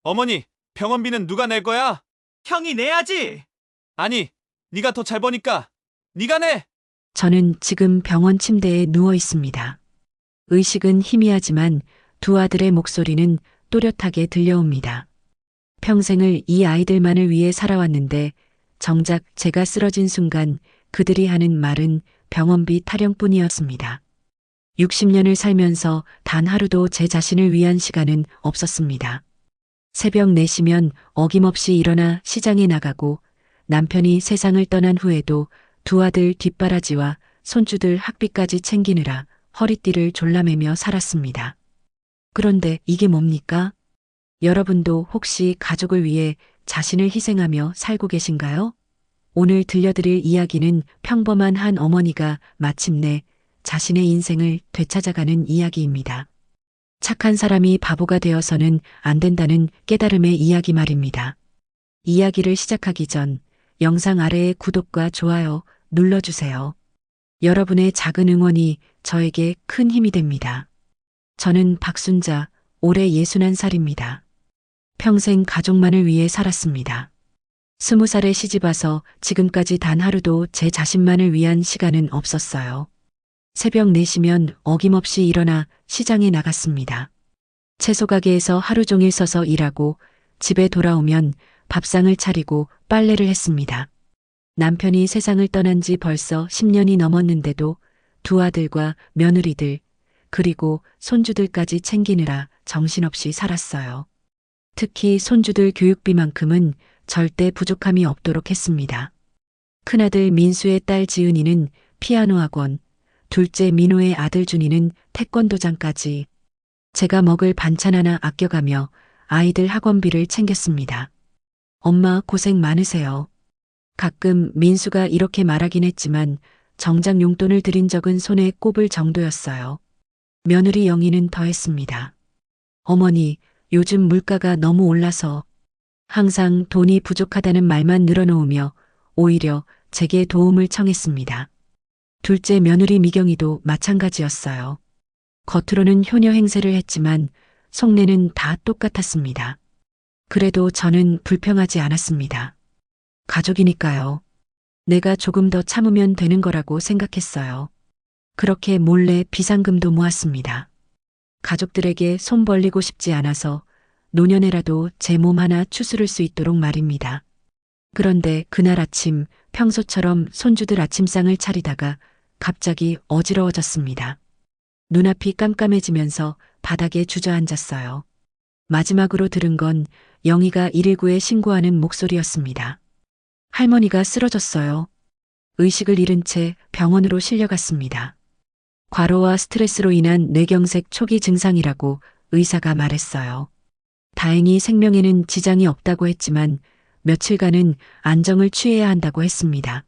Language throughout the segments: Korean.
어머니, 병원비는 누가 낼 거야? 형이 내야지. 아니, 네가 더 잘 버니까 네가 내. 저는 지금 병원 침대에 누워 있습니다. 의식은 희미하지만 두 아들의 목소리는 또렷하게 들려옵니다. 평생을 이 아이들만을 위해 살아왔는데 정작 제가 쓰러진 순간 그들이 하는 말은 병원비 타령뿐이었습니다. 60년을 살면서 단 하루도 제 자신을 위한 시간은 없었습니다. 새벽 4시면 어김없이 일어나 시장에 나가고 남편이 세상을 떠난 후에도 두 아들 뒷바라지와 손주들 학비까지 챙기느라 허리띠를 졸라매며 살았습니다. 그런데 이게 뭡니까? 여러분도 혹시 가족을 위해 자신을 희생하며 살고 계신가요? 오늘 들려드릴 이야기는 평범한 한 어머니가 마침내 자신의 인생을 되찾아가는 이야기입니다. 착한 사람이 바보가 되어서는 안 된다는 깨달음의 이야기 말입니다. 이야기를 시작하기 전 영상 아래의 구독과 좋아요 눌러주세요. 여러분의 작은 응원이 저에게 큰 힘이 됩니다. 저는 박순자, 올해 61살입니다. 평생 가족만을 위해 살았습니다. 20살에 시집와서 지금까지 단 하루도 제 자신만을 위한 시간은 없었어요. 새벽 4시면 어김없이 일어나 시장에 나갔습니다. 채소 가게에서 하루 종일 서서 일하고 집에 돌아오면 밥상을 차리고 빨래를 했습니다. 남편이 세상을 떠난 지 벌써 10년이 넘었는데도 두 아들과 며느리들, 그리고 손주들까지 챙기느라 정신없이 살았어요. 특히 손주들 교육비만큼은 절대 부족함이 없도록 했습니다. 큰아들 민수의 딸 지은이는 피아노 학원, 둘째 민호의 아들 준이는 태권도장까지 제가 먹을 반찬 하나 아껴가며 아이들 학원비를 챙겼습니다. 엄마 고생 많으세요. 가끔 민수가 이렇게 말하긴 했지만 정작 용돈을 드린 적은 손에 꼽을 정도였어요. 며느리 영희는 더했습니다. 어머니, 요즘 물가가 너무 올라서 항상 돈이 부족하다는 말만 늘어놓으며 오히려 제게 도움을 청했습니다. 둘째 며느리 미경이도 마찬가지였어요. 겉으로는 효녀 행세를 했지만 속내는 다 똑같았습니다. 그래도 저는 불평하지 않았습니다. 가족이니까요. 내가 조금 더 참으면 되는 거라고 생각했어요. 그렇게 몰래 비상금도 모았습니다. 가족들에게 손 벌리고 싶지 않아서 노년에라도 제 몸 하나 추스를 수 있도록 말입니다. 그런데 그날 아침 평소처럼 손주들 아침상을 차리다가 갑자기 어지러워졌습니다. 눈앞이 깜깜해지면서 바닥에 주저앉았어요. 마지막으로 들은 건 영희가 119에 신고하는 목소리였습니다. 할머니가 쓰러졌어요. 의식을 잃은 채 병원으로 실려갔습니다. 과로와 스트레스로 인한 뇌경색 초기 증상이라고 의사가 말했어요. 다행히 생명에는 지장이 없다고 했지만 며칠간은 안정을 취해야 한다고 했습니다.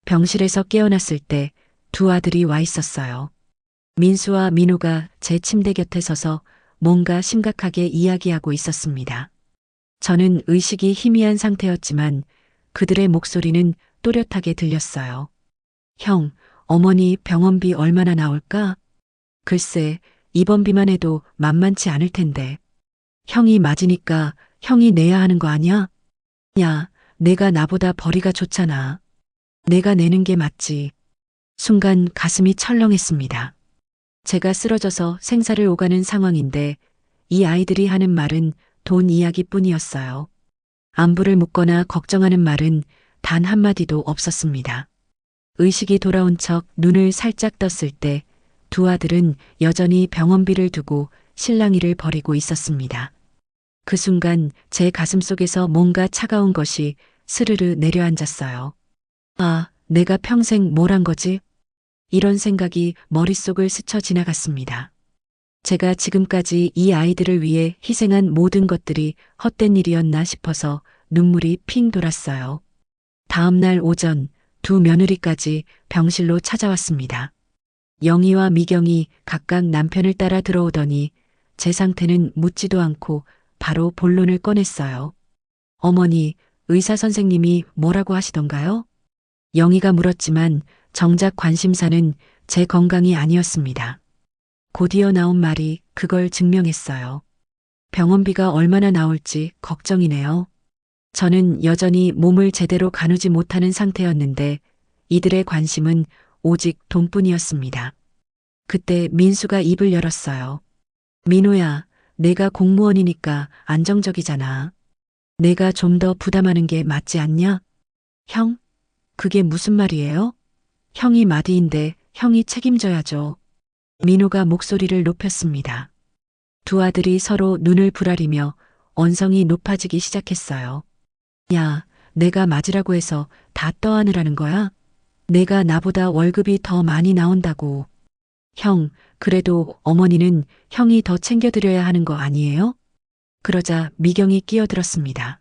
병실에서 깨어났을 때 두 아들이 와 있었어요. 민수와 민호가 제 침대 곁에 서서 뭔가 심각하게 이야기하고 있었습니다. 저는 의식이 희미한 상태였지만 그들의 목소리는 또렷하게 들렸어요. 형, 어머니 병원비 얼마나 나올까? 글쎄, 입원비만 해도 만만치 않을 텐데. 형이 맞으니까 형이 내야 하는 거 아니야? 야, 내가 나보다 벌이가 좋잖아. 내가 내는 게 맞지. 순간 가슴이 철렁했습니다. 제가 쓰러져서 생사를 오가는 상황인데 이 아이들이 하는 말은 돈 이야기뿐이었어요. 안부를 묻거나 걱정하는 말은 단 한마디도 없었습니다. 의식이 돌아온 척 눈을 살짝 떴을 때 두 아들은 여전히 병원비를 두고 실랑이를 벌이고 있었습니다. 그 순간 제 가슴속에서 뭔가 차가운 것이 스르르 내려앉았어요. 아, 내가 평생 뭘 한 거지? 이런 생각이 머릿속을 스쳐 지나갔습니다. 제가 지금까지 이 아이들을 위해 희생한 모든 것들이 헛된 일이었나 싶어서 눈물이 핑 돌았어요. 다음 날 오전 두 며느리까지 병실로 찾아왔습니다. 영희와 미경이 각각 남편을 따라 들어오더니 제 상태는 묻지도 않고 바로 본론을 꺼냈어요. 어머니, 의사 선생님이 뭐라고 하시던가요? 영희가 물었지만 정작 관심사는 제 건강이 아니었습니다. 곧이어 나온 말이 그걸 증명했어요. 병원비가 얼마나 나올지 걱정이네요. 저는 여전히 몸을 제대로 가누지 못하는 상태였는데 이들의 관심은 오직 돈뿐이었습니다. 그때 민수가 입을 열었어요. 민호야, 내가 공무원이니까 안정적이잖아. 내가 좀 더 부담하는 게 맞지 않냐? 형? 그게 무슨 말이에요? 형이 마디인데 형이 책임져야죠. 민호가 목소리를 높였습니다. 두 아들이 서로 눈을 부라리며 언성이 높아지기 시작했어요. 야, 내가 맞으라고 해서 다 떠안으라는 거야? 내가 나보다 월급이 더 많이 나온다고. 형, 그래도 어머니는 형이 더 챙겨드려야 하는 거 아니에요? 그러자 미경이 끼어들었습니다.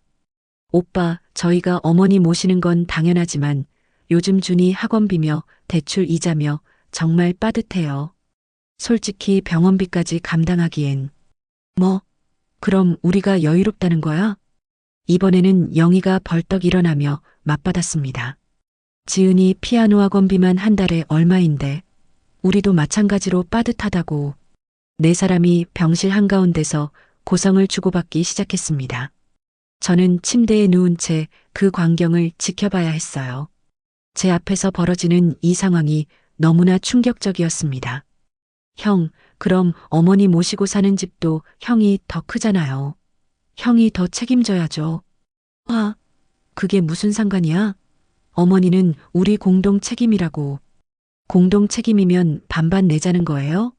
오빠, 저희가 어머니 모시는 건 당연하지만 요즘 준이 학원비며 대출 이자며 정말 빠듯해요. 솔직히 병원비까지 감당하기엔. 뭐, 그럼 우리가 여유롭다는 거야? 이번에는 영희가 벌떡 일어나며 맞받았습니다. 지은이 피아노 학원비만 한 달에 얼마인데 우리도 마찬가지로 빠듯하다고. 네 사람이 병실 한가운데서 고성을 주고받기 시작했습니다. 저는 침대에 누운 채 그 광경을 지켜봐야 했어요. 제 앞에서 벌어지는 이 상황이 너무나 충격적이었습니다. 형, 그럼 어머니 모시고 사는 집도 형이 더 크잖아요. 형이 더 책임져야죠. 아, 그게 무슨 상관이야? 어머니는 우리 공동 책임이라고. 공동 책임이면 반반 내자는 거예요?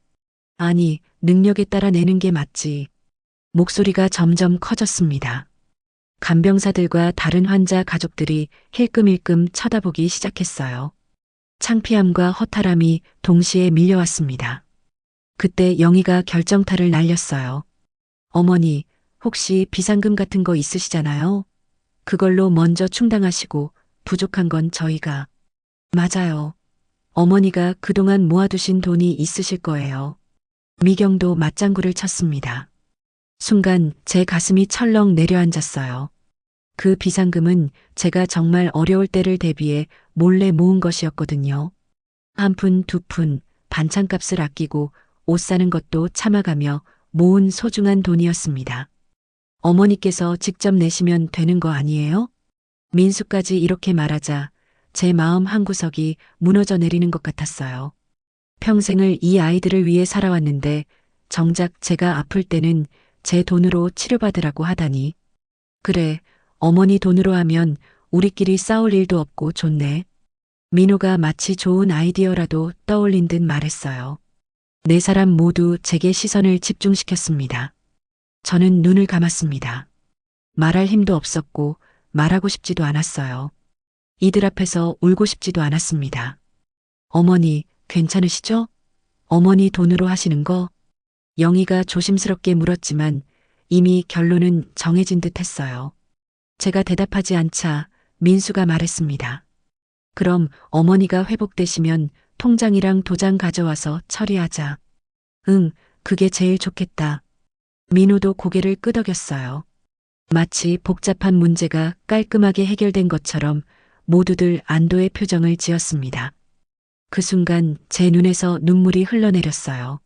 아니, 능력에 따라 내는 게 맞지. 목소리가 점점 커졌습니다. 간병사들과 다른 환자 가족들이 힐끔힐끔 쳐다보기 시작했어요. 창피함과 허탈함이 동시에 밀려왔습니다. 그때 영희가 결정타를 날렸어요. 어머니, 혹시 비상금 같은 거 있으시잖아요? 그걸로 먼저 충당하시고 부족한 건 저희가. 맞아요. 어머니가 그동안 모아두신 돈이 있으실 거예요. 미경도 맞장구를 쳤습니다. 순간 제 가슴이 철렁 내려앉았어요. 그 비상금은 제가 정말 어려울 때를 대비해 몰래 모은 것이었거든요. 한 푼, 두 푼, 반찬값을 아끼고 옷 사는 것도 참아가며 모은 소중한 돈이었습니다. 어머니께서 직접 내시면 되는 거 아니에요? 민수까지 이렇게 말하자 제 마음 한구석이 무너져 내리는 것 같았어요. 평생을 이 아이들을 위해 살아왔는데 정작 제가 아플 때는 제 돈으로 치료받으라고 하다니. 그래, 어머니 돈으로 하면 우리끼리 싸울 일도 없고 좋네. 민호가 마치 좋은 아이디어라도 떠올린 듯 말했어요. 네 사람 모두 제게 시선을 집중시켰습니다. 저는 눈을 감았습니다. 말할 힘도 없었고 말하고 싶지도 않았어요. 이들 앞에서 울고 싶지도 않았습니다. 어머니, 괜찮으시죠? 어머니 돈으로 하시는 거? 영희가 조심스럽게 물었지만 이미 결론은 정해진 듯 했어요. 제가 대답하지 않자 민수가 말했습니다. 그럼 어머니가 회복되시면 통장이랑 도장 가져와서 처리하자. 응, 그게 제일 좋겠다. 민호도 고개를 끄덕였어요. 마치 복잡한 문제가 깔끔하게 해결된 것처럼 모두들 안도의 표정을 지었습니다. 그 순간 제 눈에서 눈물이 흘러내렸어요.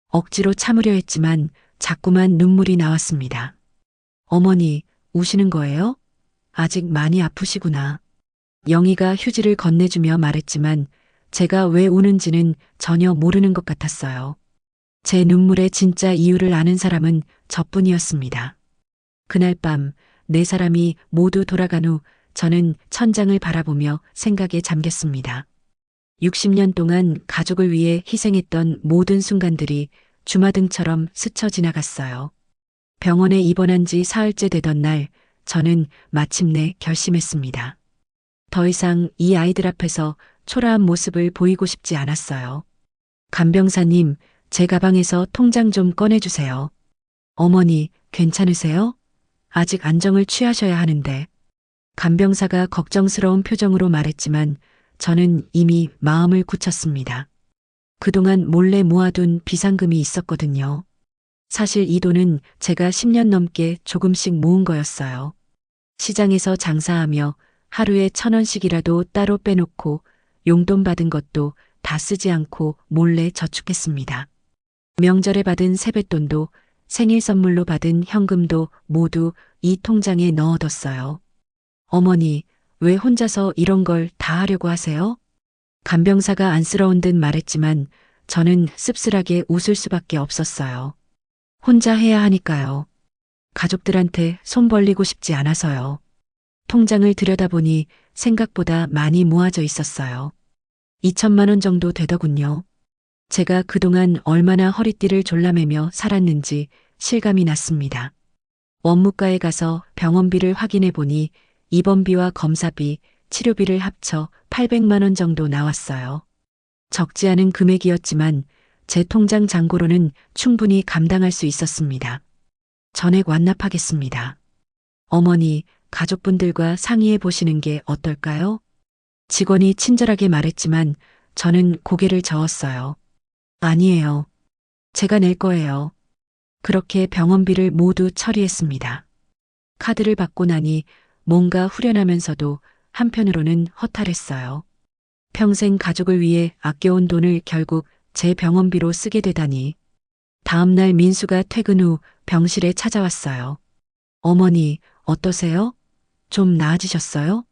억지로 참으려 했지만 자꾸만 눈물이 나왔습니다. 어머니, 우시는 거예요? 아직 많이 아프시구나. 영희가 휴지를 건네주며 말했지만 제가 왜 우는지는 전혀 모르는 것 같았어요. 제 눈물의 진짜 이유를 아는 사람은 저뿐이었습니다. 그날 밤 네 사람이 모두 돌아간 후 저는 천장을 바라보며 생각에 잠겼습니다. 60년 동안 가족을 위해 희생했던 모든 순간들이 주마등처럼 스쳐 지나갔어요. 병원에 입원한 지 사흘째 되던 날 저는 마침내 결심했습니다. 더 이상 이 아이들 앞에서 초라한 모습을 보이고 싶지 않았어요. 간병사님, 제 가방에서 통장 좀 꺼내주세요. 어머니, 괜찮으세요? 아직 안정을 취하셔야 하는데. 간병사가 걱정스러운 표정으로 말했지만 저는 이미 마음을 굳혔습니다. 그동안 몰래 모아둔 비상금이 있었거든요. 사실 이 돈은 제가 10년 넘게 조금씩 모은 거였어요. 시장에서 장사하며 하루에 1,000원씩이라도 따로 빼놓고 용돈 받은 것도 다 쓰지 않고 몰래 저축했습니다. 명절에 받은 세뱃돈도 생일 선물로 받은 현금도 모두 이 통장에 넣어뒀어요. 어머니, 왜 혼자서 이런 걸 다 하려고 하세요? 간병사가 안쓰러운 듯 말했지만 저는 씁쓸하게 웃을 수밖에 없었어요. 혼자 해야 하니까요. 가족들한테 손 벌리고 싶지 않아서요. 통장을 들여다보니 생각보다 많이 모아져 있었어요. 2천만 원 정도 되더군요. 제가 그동안 얼마나 허리띠를 졸라매며 살았는지 실감이 났습니다. 원무과에 가서 병원비를 확인해 보니 입원비와 검사비, 치료비를 합쳐 800만 원 정도 나왔어요. 적지 않은 금액이었지만 제 통장 잔고로는 충분히 감당할 수 있었습니다. 전액 완납하겠습니다. 어머니, 가족분들과 상의해 보시는 게 어떨까요? 직원이 친절하게 말했지만 저는 고개를 저었어요. 아니에요. 제가 낼 거예요. 그렇게 병원비를 모두 처리했습니다. 카드를 받고 나니 뭔가 후련하면서도 한편으로는 허탈했어요. 평생 가족을 위해 아껴온 돈을 결국 제 병원비로 쓰게 되다니. 다음날 민수가 퇴근 후 병실에 찾아왔어요. 어머니, 어떠세요? 좀 나아지셨어요?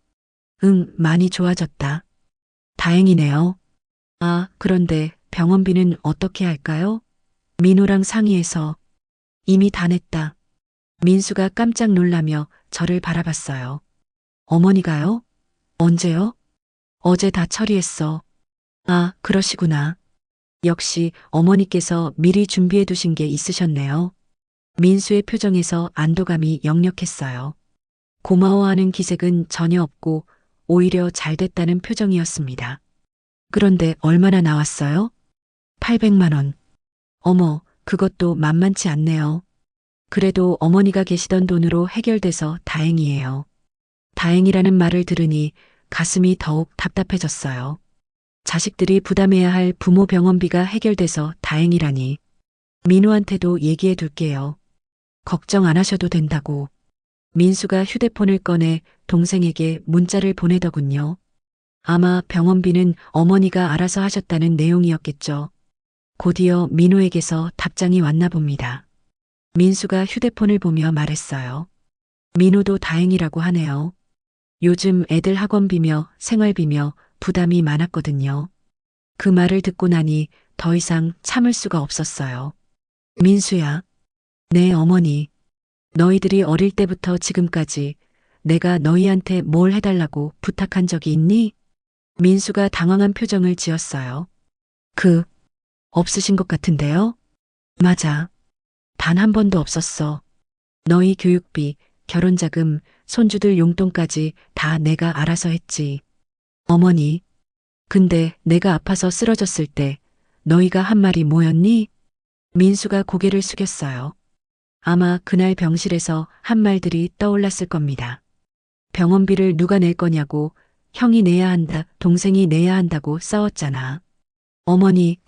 응, 많이 좋아졌다. 다행이네요. 아, 그런데 병원비는 어떻게 할까요? 민호랑 상의해서. 이미 다 냈다. 민수가 깜짝 놀라며 저를 바라봤어요. 어머니가요? 언제요? 어제 다 처리했어. 아, 그러시구나. 역시 어머니께서 미리 준비해 두신 게 있으셨네요. 민수의 표정에서 안도감이 역력했어요. 고마워하는 기색은 전혀 없고 오히려 잘 됐다는 표정이었습니다. 그런데 얼마나 나왔어요? 800만 원. 어머, 그것도 만만치 않네요. 그래도 어머니가 계시던 돈으로 해결돼서 다행이에요. 다행이라는 말을 들으니 가슴이 더욱 답답해졌어요. 자식들이 부담해야 할 부모 병원비가 해결돼서 다행이라니. 민우한테도 얘기해 둘게요. 걱정 안 하셔도 된다고. 민수가 휴대폰을 꺼내 동생에게 문자를 보내더군요. 아마 병원비는 어머니가 알아서 하셨다는 내용이었겠죠. 곧이어 민호에게서 답장이 왔나 봅니다. 민수가 휴대폰을 보며 말했어요. 민호도 다행이라고 하네요. 요즘 애들 학원비며 생활비며 부담이 많았거든요. 그 말을 듣고 나니 더 이상 참을 수가 없었어요. 민수야. 네, 어머니. 너희들이 어릴 때부터 지금까지 내가 너희한테 뭘 해달라고 부탁한 적이 있니? 민수가 당황한 표정을 지었어요. 없으신 것 같은데요? 맞아. 단 한 번도 없었어. 너희 교육비, 결혼자금, 손주들 용돈까지 다 내가 알아서 했지. 어머니, 근데 내가 아파서 쓰러졌을 때 너희가 한 말이 뭐였니? 민수가 고개를 숙였어요. 아마 그날 병실에서 한 말들이 떠올랐을 겁니다. 병원비를 누가 낼 거냐고, 형이 내야 한다, 동생이 내야 한다고 싸웠잖아. 어머니,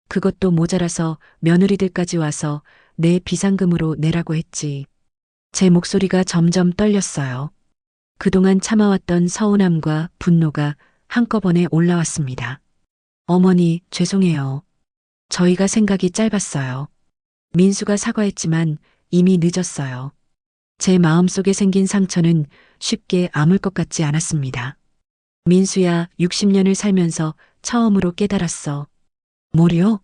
그것도 모자라서 며느리들까지 와서 내 비상금으로 내라고 했지. 제 목소리가 점점 떨렸어요. 그동안 참아왔던 서운함과 분노가 한꺼번에 올라왔습니다. 어머니, 죄송해요. 저희가 생각이 짧았어요. 민수가 사과했지만 이미 늦었어요. 제 마음속에 생긴 상처는 쉽게 아물 것 같지 않았습니다. 민수야, 60년을 살면서 처음으로 깨달았어. 뭐려?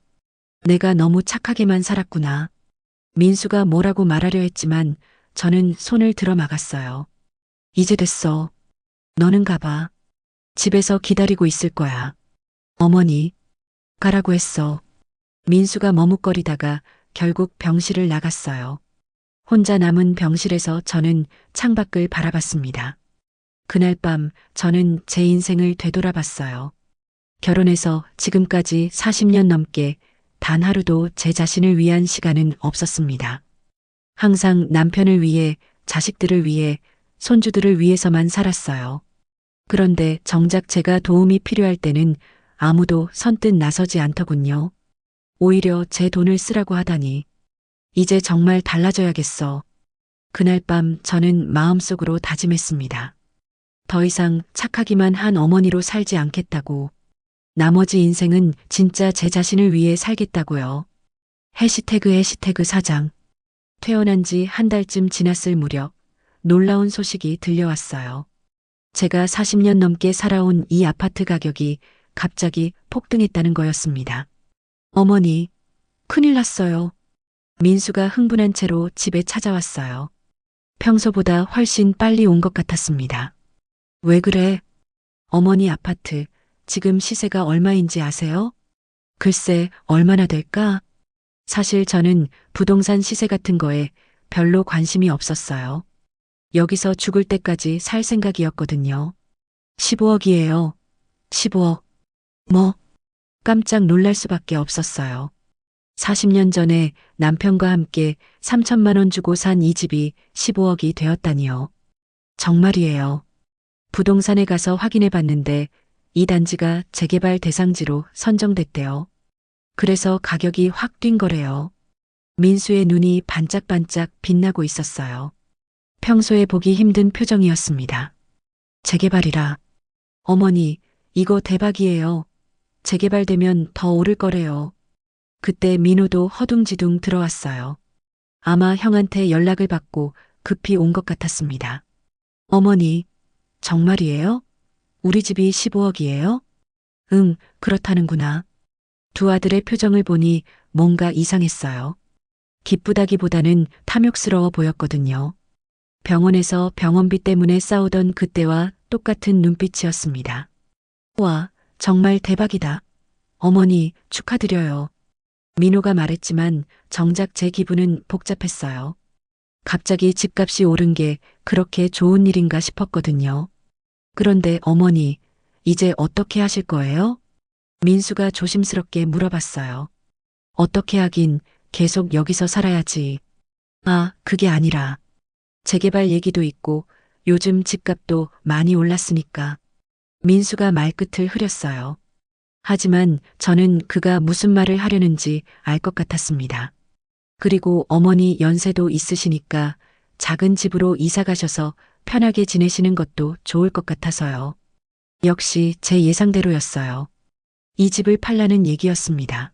내가 너무 착하게만 살았구나. 민수가 뭐라고 말하려 했지만 저는 손을 들어 막았어요. 이제 됐어. 너는 가봐. 집에서 기다리고 있을 거야. 어머니, 가라고 했어. 민수가 머뭇거리다가 결국 병실을 나갔어요. 혼자 남은 병실에서 저는 창밖을 바라봤습니다. 그날 밤 저는 제 인생을 되돌아봤어요. 결혼해서 지금까지 40년 넘게 단 하루도 제 자신을 위한 시간은 없었습니다. 항상 남편을 위해, 자식들을 위해, 손주들을 위해서만 살았어요. 그런데 정작 제가 도움이 필요할 때는 아무도 선뜻 나서지 않더군요. 오히려 제 돈을 쓰라고 하다니. 이제 정말 달라져야겠어. 그날 밤 저는 마음속으로 다짐했습니다. 더 이상 착하기만 한 어머니로 살지 않겠다고. 나머지 인생은 진짜 제 자신을 위해 살겠다고요. 해시태그 사장. 퇴원한 지 한 달쯤 지났을 무렵 놀라운 소식이 들려왔어요. 제가 40년 넘게 살아온 이 아파트 가격이 갑자기 폭등했다는 거였습니다. 어머니, 큰일 났어요. 민수가 흥분한 채로 집에 찾아왔어요. 평소보다 훨씬 빨리 온 것 같았습니다. 왜 그래? 어머니 아파트, 지금 시세가 얼마인지 아세요? 글쎄, 얼마나 될까? 사실 저는 부동산 시세 같은 거에 별로 관심이 없었어요. 여기서 죽을 때까지 살 생각이었거든요. 15억이에요. 15억. 뭐? 깜짝 놀랄 수밖에 없었어요. 40년 전에 남편과 함께 3천만 원 주고 산 이 집이 15억이 되었다니요. 정말이에요. 부동산에 가서 확인해 봤는데 이 단지가 재개발 대상지로 선정됐대요. 그래서 가격이 확 뛴 거래요. 민수의 눈이 반짝반짝 빛나고 있었어요. 평소에 보기 힘든 표정이었습니다. 재개발이라. 어머니, 이거 대박이에요. 재개발되면 더 오를 거래요. 그때 민호도 허둥지둥 들어왔어요. 아마 형한테 연락을 받고 급히 온 것 같았습니다. 어머니, 정말이에요? 우리 집이 15억이에요? 응, 그렇다는구나. 두 아들의 표정을 보니 뭔가 이상했어요. 기쁘다기보다는 탐욕스러워 보였거든요. 병원에서 병원비 때문에 싸우던 그때와 똑같은 눈빛이었습니다. 와, 정말 대박이다. 어머니, 축하드려요. 민호가 말했지만 정작 제 기분은 복잡했어요. 갑자기 집값이 오른 게 그렇게 좋은 일인가 싶었거든요. 그런데 어머니, 이제 어떻게 하실 거예요? 민수가 조심스럽게 물어봤어요. 어떻게 하긴 계속 여기서 살아야지. 아, 그게 아니라. 재개발 얘기도 있고 요즘 집값도 많이 올랐으니까. 민수가 말끝을 흐렸어요. 하지만 저는 그가 무슨 말을 하려는지 알 것 같았습니다. 그리고 어머니 연세도 있으시니까 작은 집으로 이사 가셔서 편하게 지내시는 것도 좋을 것 같아서요. 역시 제 예상대로였어요. 이 집을 팔라는 얘기였습니다.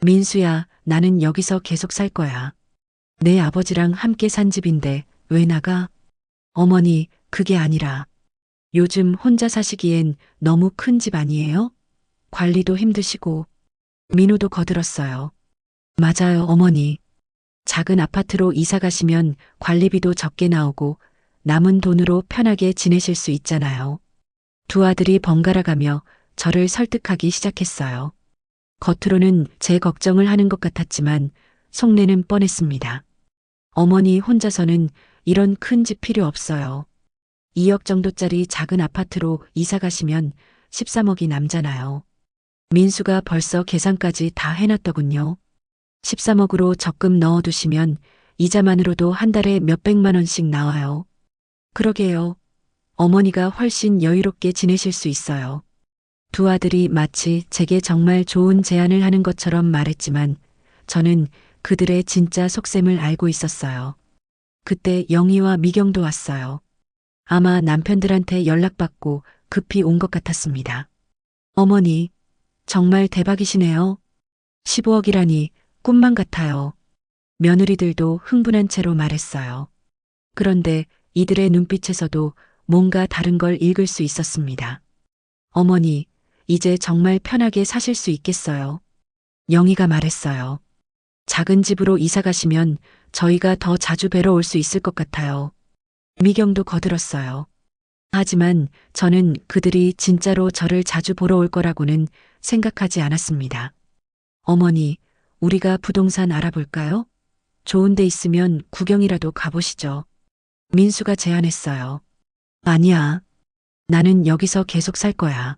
민수야, 나는 여기서 계속 살 거야. 내 아버지랑 함께 산 집인데 왜 나가? 어머니, 그게 아니라 요즘 혼자 사시기엔 너무 큰 집 아니에요? 관리도 힘드시고. 민호도 거들었어요. 맞아요, 어머니. 작은 아파트로 이사 가시면 관리비도 적게 나오고 남은 돈으로 편하게 지내실 수 있잖아요. 두 아들이 번갈아 가며 저를 설득하기 시작했어요. 겉으로는 제 걱정을 하는 것 같았지만 속내는 뻔했습니다. 어머니 혼자서는 이런 큰 집 필요 없어요. 2억 정도짜리 작은 아파트로 이사 가시면 13억이 남잖아요. 민수가 벌써 계산까지 다 해놨더군요. 13억으로 적금 넣어두시면 이자만으로도 한 달에 몇백만 원씩 나와요. 그러게요. 어머니가 훨씬 여유롭게 지내실 수 있어요. 두 아들이 마치 제게 정말 좋은 제안을 하는 것처럼 말했지만 저는 그들의 진짜 속셈을 알고 있었어요. 그때 영희와 미경도 왔어요. 아마 남편들한테 연락받고 급히 온 것 같았습니다. 어머니, 정말 대박이시네요. 15억이라니 꿈만 같아요. 며느리들도 흥분한 채로 말했어요. 그런데 이들의 눈빛에서도 뭔가 다른 걸 읽을 수 있었습니다. 어머니, 이제 정말 편하게 사실 수 있겠어요. 영희가 말했어요. 작은 집으로 이사 가시면 저희가 더 자주 뵈러 올 수 있을 것 같아요. 미경도 거들었어요. 하지만 저는 그들이 진짜로 저를 자주 보러 올 거라고는 생각하지 않았습니다. 어머니, 우리가 부동산 알아볼까요? 좋은 데 있으면 구경이라도 가보시죠. 민수가 제안했어요. 아니야. 나는 여기서 계속 살 거야.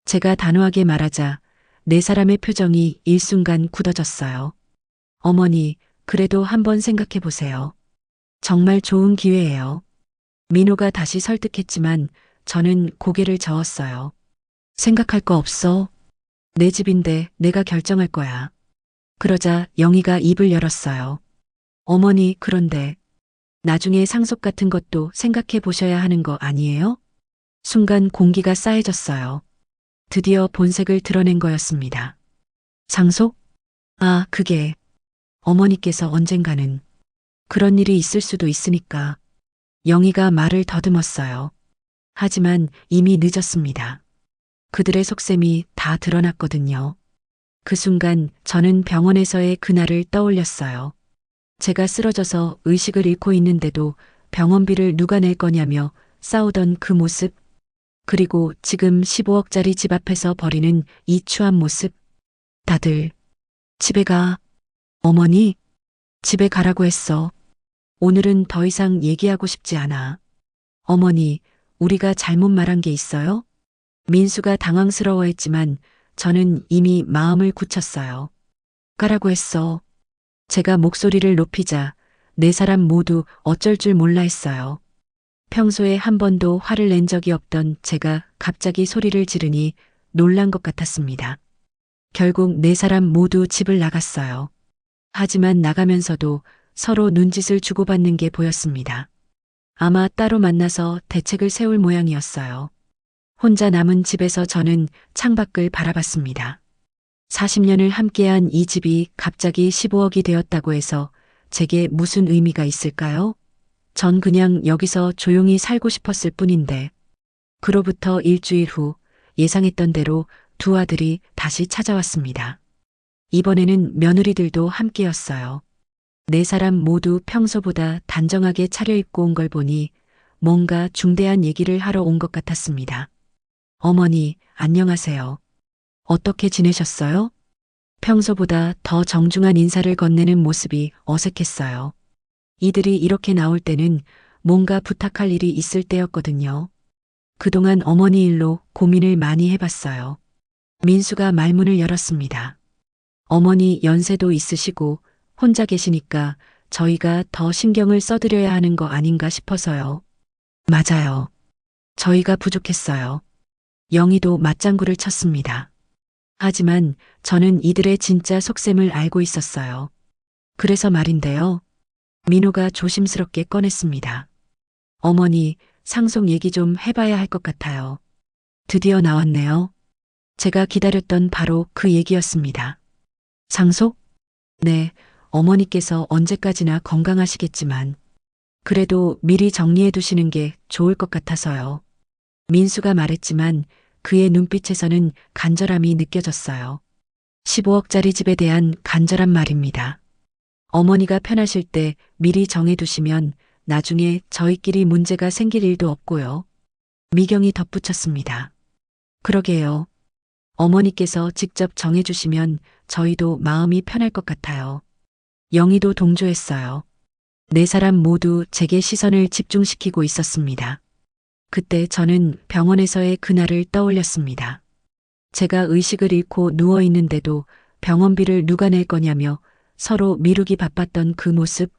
제가 단호하게 말하자 네 사람의 표정이 일순간 굳어졌어요. 어머니, 그래도 한번 생각해 보세요. 정말 좋은 기회예요. 민호가 다시 설득했지만 저는 고개를 저었어요. 생각할 거 없어. 내 집인데 내가 결정할 거야. 그러자 영희가 입을 열었어요. 어머니, 그런데 나중에 상속 같은 것도 생각해 보셔야 하는 거 아니에요? 순간 공기가 싸해졌어요. 드디어 본색을 드러낸 거였습니다. 상속? 아, 그게 어머니께서 언젠가는 그런 일이 있을 수도 있으니까. 영희가 말을 더듬었어요. 하지만 이미 늦었습니다. 그들의 속셈이 다 드러났거든요. 그 순간 저는 병원에서의 그날을 떠올렸어요. 제가 쓰러져서 의식을 잃고 있는데도 병원비를 누가 낼 거냐며 싸우던 그 모습, 그리고 지금 15억짜리 집 앞에서 버리는 이 추한 모습. 다들 집에 가. 어머니, 집에 가라고 했어. 오늘은 더 이상 얘기하고 싶지 않아. 어머니, 우리가 잘못 말한 게 있어요? 민수가 당황스러워했지만 저는 이미 마음을 굳혔어요. 가라고 했어. 제가 목소리를 높이자 네 사람 모두 어쩔 줄 몰라 했어요. 평소에 한 번도 화를 낸 적이 없던 제가 갑자기 소리를 지르니 놀란 것 같았습니다. 결국 네 사람 모두 집을 나갔어요. 하지만 나가면서도 서로 눈짓을 주고받는 게 보였습니다. 아마 따로 만나서 대책을 세울 모양이었어요. 혼자 남은 집에서 저는 창밖을 바라봤습니다. 40년을 함께한 이 집이 갑자기 15억이 되었다고 해서 제게 무슨 의미가 있을까요? 전 그냥 여기서 조용히 살고 싶었을 뿐인데. 그로부터 일주일 후 예상했던 대로 두 아들이 다시 찾아왔습니다. 이번에는 며느리들도 함께였어요. 네 사람 모두 평소보다 단정하게 차려입고 온 걸 보니 뭔가 중대한 얘기를 하러 온 것 같았습니다. 어머니, 안녕하세요. 어떻게 지내셨어요? 평소보다 더 정중한 인사를 건네는 모습이 어색했어요. 이들이 이렇게 나올 때는 뭔가 부탁할 일이 있을 때였거든요. 그동안 어머니 일로 고민을 많이 해봤어요. 민수가 말문을 열었습니다. 어머니 연세도 있으시고 혼자 계시니까 저희가 더 신경을 써드려야 하는 거 아닌가 싶어서요. 맞아요. 저희가 부족했어요. 영희도 맞장구를 쳤습니다. 하지만 저는 이들의 진짜 속셈을 알고 있었어요. 그래서 말인데요. 민호가 조심스럽게 꺼냈습니다. 어머니, 상속 얘기 좀 해봐야 할 것 같아요. 드디어 나왔네요. 제가 기다렸던 바로 그 얘기였습니다. 상속? 네, 어머니께서 언제까지나 건강하시겠지만 그래도 미리 정리해 두시는 게 좋을 것 같아서요. 민수가 말했지만 그의 눈빛에서는 간절함이 느껴졌어요. 15억짜리 집에 대한 간절한 말입니다. 어머니가 편하실 때 미리 정해두시면 나중에 저희끼리 문제가 생길 일도 없고요. 미경이 덧붙였습니다. 그러게요. 어머니께서 직접 정해주시면 저희도 마음이 편할 것 같아요. 영희도 동조했어요. 네 사람 모두 제게 시선을 집중시키고 있었습니다. 그때 저는 병원에서의 그날을 떠올렸습니다. 제가 의식을 잃고 누워 있는데도 병원비를 누가 낼 거냐며 서로 미루기 바빴던 그 모습,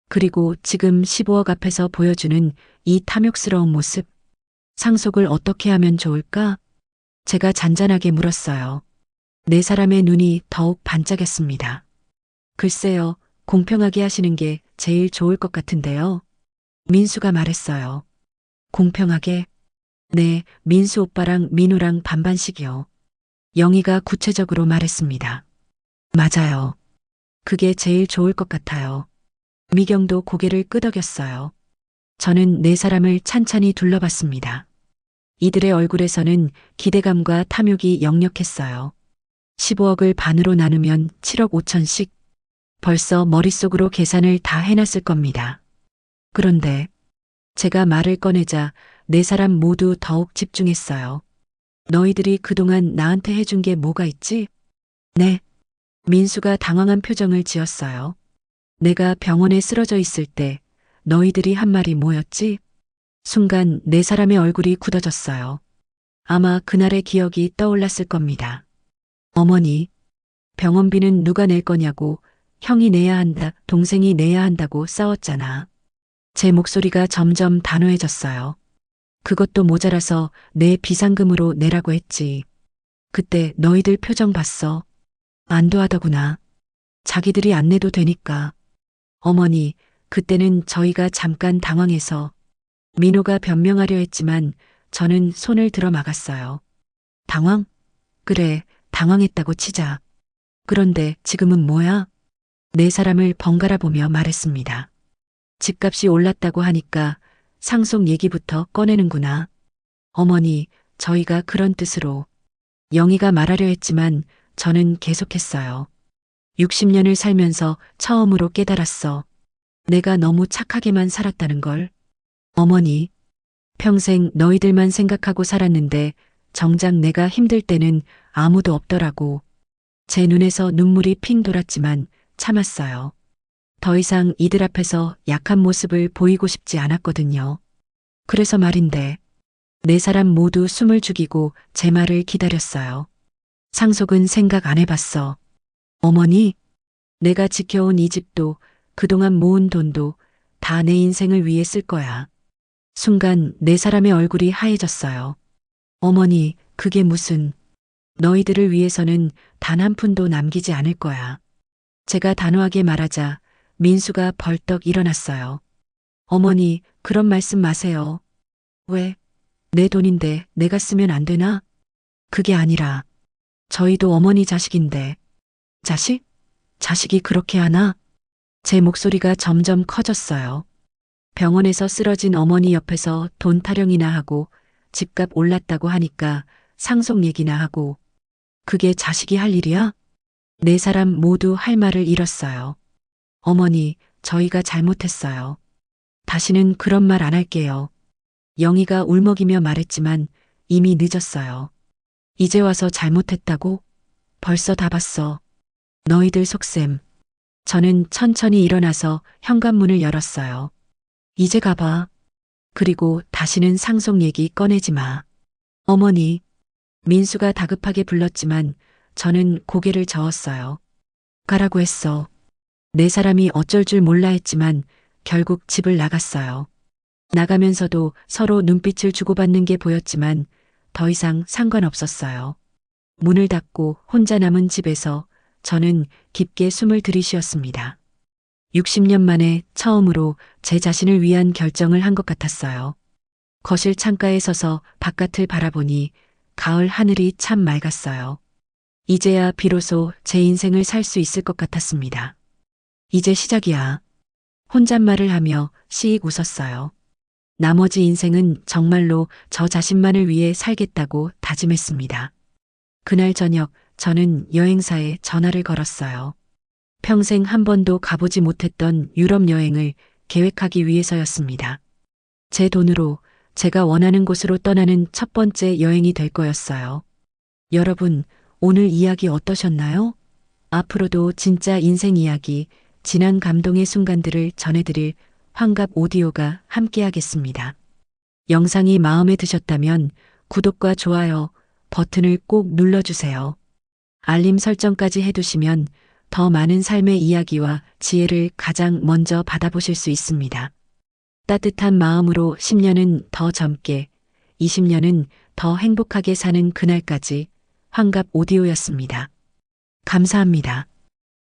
그리고 지금 15억 앞에서 보여주는 이 탐욕스러운 모습. 상속을 어떻게 하면 좋을까? 제가 잔잔하게 물었어요. 네 사람의 눈이 더욱 반짝였습니다. 글쎄요, 공평하게 하시는 게 제일 좋을 것 같은데요. 민수가 말했어요. 공평하게? 네, 민수 오빠랑 민우랑 반반씩이요. 영희가 구체적으로 말했습니다. 맞아요. 그게 제일 좋을 것 같아요. 미경도 고개를 끄덕였어요. 저는 네 사람을 찬찬히 둘러봤습니다. 이들의 얼굴에서는 기대감과 탐욕이 역력했어요. 15억을 반으로 나누면 7억 5천씩. 벌써 머릿속으로 계산을 다 해놨을 겁니다. 그런데 제가 말을 꺼내자 네 사람 모두 더욱 집중했어요. 너희들이 그동안 나한테 해준 게 뭐가 있지? 네. 민수가 당황한 표정을 지었어요. 내가 병원에 쓰러져 있을 때 너희들이 한 말이 뭐였지? 순간 네 사람의 얼굴이 굳어졌어요. 아마 그날의 기억이 떠올랐을 겁니다. 어머니, 병원비는 누가 낼 거냐고 형이 내야 한다, 동생이 내야 한다고 싸웠잖아. 제 목소리가 점점 단호해졌어요. 그것도 모자라서 내 비상금으로 내라고 했지. 그때 너희들 표정 봤어. 안도하더구나. 자기들이 안 내도 되니까. 어머니, 그때는 저희가 잠깐 당황해서 민호가 변명하려 했지만 저는 손을 들어 막았어요. 당황? 그래, 당황했다고 치자. 그런데 지금은 뭐야? 네 사람을 번갈아 보며 말했습니다. 집값이 올랐다고 하니까 상속 얘기부터 꺼내는구나. 어머니, 저희가 그런 뜻으로. 영희가 말하려 했지만 저는 계속했어요. 60년을 살면서 처음으로 깨달았어. 내가 너무 착하게만 살았다는 걸. 어머니, 평생 너희들만 생각하고 살았는데 정작 내가 힘들 때는 아무도 없더라고. 제 눈에서 눈물이 핑 돌았지만 참았어요. 더 이상 이들 앞에서 약한 모습을 보이고 싶지 않았거든요. 그래서 말인데, 네 사람 모두 숨을 죽이고 제 말을 기다렸어요. 상속은 생각 안 해봤어. 어머니, 내가 지켜온 이 집도 그동안 모은 돈도 다 내 인생을 위해 쓸 거야. 순간 네 사람의 얼굴이 하얘졌어요. 어머니, 그게 무슨, 너희들을 위해서는 단 한 푼도 남기지 않을 거야. 제가 단호하게 말하자 민수가 벌떡 일어났어요. 어머니, 그런 말씀 마세요. 왜? 내 돈인데 내가 쓰면 안 되나? 그게 아니라 저희도 어머니 자식인데. 자식? 자식이 그렇게 하나? 제 목소리가 점점 커졌어요. 병원에서 쓰러진 어머니 옆에서 돈 타령이나 하고 집값 올랐다고 하니까 상속 얘기나 하고. 그게 자식이 할 일이야? 네 사람 모두 할 말을 잃었어요. 어머니, 저희가 잘못했어요. 다시는 그런 말 안 할게요. 영희가 울먹이며 말했지만 이미 늦었어요. 이제 와서 잘못했다고? 벌써 다 봤어. 너희들 속셈. 저는 천천히 일어나서 현관문을 열었어요. 이제 가봐. 그리고 다시는 상속 얘기 꺼내지 마. 어머니. 민수가 다급하게 불렀지만 저는 고개를 저었어요. 가라고 했어. 네 사람이 어쩔 줄 몰라 했지만 결국 집을 나갔어요. 나가면서도 서로 눈빛을 주고받는 게 보였지만 더 이상 상관없었어요. 문을 닫고 혼자 남은 집에서 저는 깊게 숨을 들이쉬었습니다. 60년 만에 처음으로 제 자신을 위한 결정을 한 것 같았어요. 거실 창가에 서서 바깥을 바라보니 가을 하늘이 참 맑았어요. 이제야 비로소 제 인생을 살 수 있을 것 같았습니다. 이제 시작이야. 혼잣말을 하며 씩 웃었어요. 나머지 인생은 정말로 저 자신만을 위해 살겠다고 다짐했습니다. 그날 저녁 저는 여행사에 전화를 걸었어요. 평생 한 번도 가보지 못했던 유럽 여행을 계획하기 위해서였습니다. 제 돈으로 제가 원하는 곳으로 떠나는 첫 번째 여행이 될 거였어요. 여러분, 오늘 이야기 어떠셨나요? 앞으로도 진짜 인생 이야기, 진한 감동의 순간들을 전해드릴 환갑 오디오가 함께하겠습니다. 영상이 마음에 드셨다면 구독과 좋아요 버튼을 꼭 눌러주세요. 알림 설정까지 해두시면 더 많은 삶의 이야기와 지혜를 가장 먼저 받아보실 수 있습니다. 따뜻한 마음으로 10년은 더 젊게, 20년은 더 행복하게 사는 그날까지 환갑 오디오였습니다. 감사합니다.